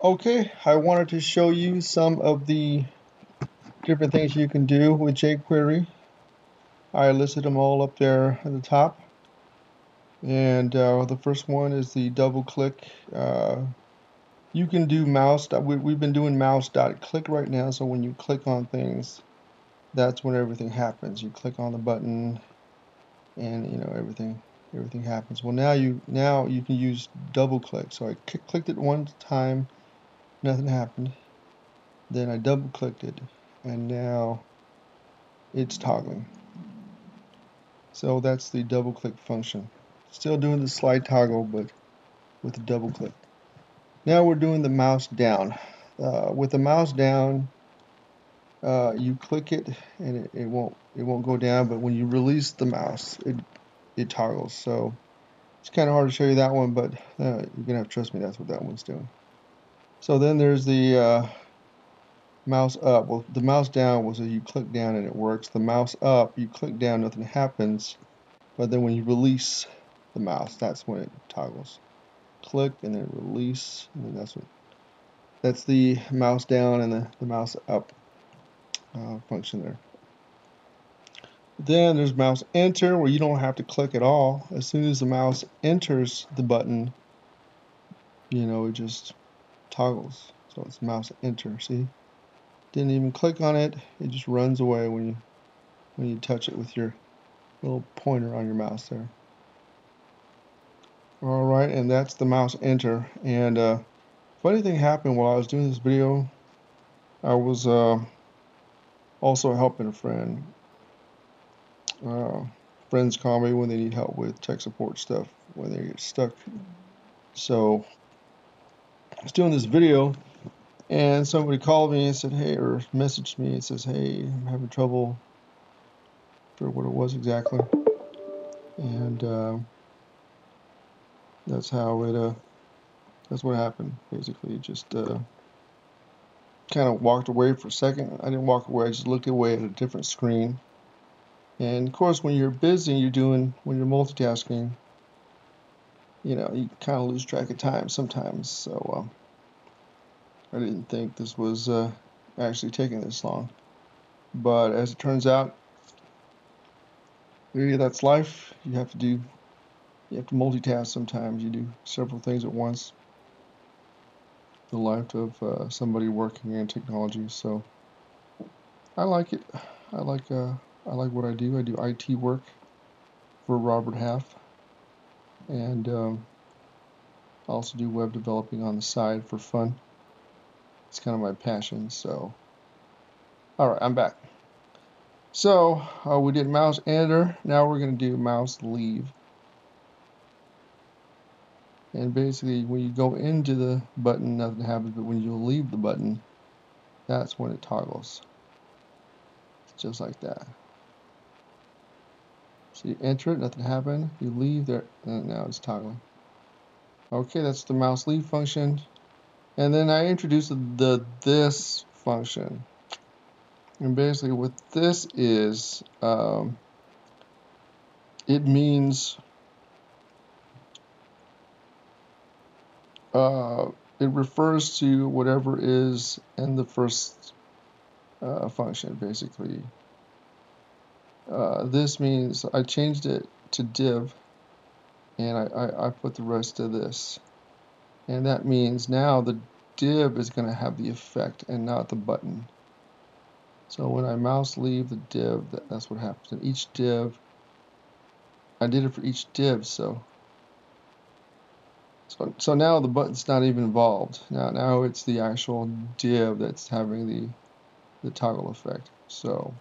Okay, I wanted to show you some of the different things you can do with jQuery. I listed them all up there at the top. And the first one is the double click. You can do mouse. We've been doing mouse.click right now, so when you click on things, that's when everything happens. You click on the button and everything happens. Well, now you can use double click. So I clicked it one time, nothing happened. Then I double clicked it, and now it's toggling. So that's the double click function. Still doing the slide toggle, but with the double click. Now we're doing the mouse down. With the mouse down, you click it and it won't go down, but when you release the mouse, it toggles. So it's kind of hard to show you that one, but you're gonna have to trust me. That's what that one's doing. So then there's the mouse up. Well, the mouse down was that you click down and it works. The mouse up, you click down, nothing happens. But then when you release the mouse, that's when it toggles. Click and then release, and then that's the mouse down and the mouse up function there. Then there's mouse enter, where you don't have to click at all. As soon as the mouse enters the button, it just toggles. So it's mouse enter. See, didn't even click on it; it just runs away when you touch it with your little pointer on your mouse there. Alright, and that's the mouse enter. And funny thing happened while I was doing this video. I was also helping a friend. Friends call me when they need help with tech support stuff, when they get stuck. So I was doing this video, and somebody called me and said, hey, or messaged me and says, hey, I'm having trouble. For what it was exactly. And that's how it that's what happened. Basically, just kind of walked away for a second. I didn't walk away, I just looked away at a different screen. And of course, when you're busy, when you're multitasking, you kind of lose track of time sometimes. So I didn't think this was actually taking this long. But as it turns out, really that's life. You have to multitask sometimes. You do several things at once. The life of somebody working in technology. So I like it. I like what I do. I do IT work for Robert Half, and I also do web developing on the side for fun. It's kind of my passion. So, all right, I'm back. So we did mouse enter. Now we're going to do mouse leave. And basically, when you go into the button, nothing happens. But when you leave the button, that's when it toggles. It's just like that. So you enter it, nothing happened. You leave there, and now it's toggling. Okay, that's the mouse leave function. And then I introduced the this function. And basically what this is, it means it refers to whatever is in the first function, basically. This means I changed it to div, and I put the rest of this. And that means now the div is going to have the effect and not the button. So when I mouse leave the div, that's what happens. And each div, I did it for each div, so now the button's not even involved. Now it's the actual div that's having the toggle effect. So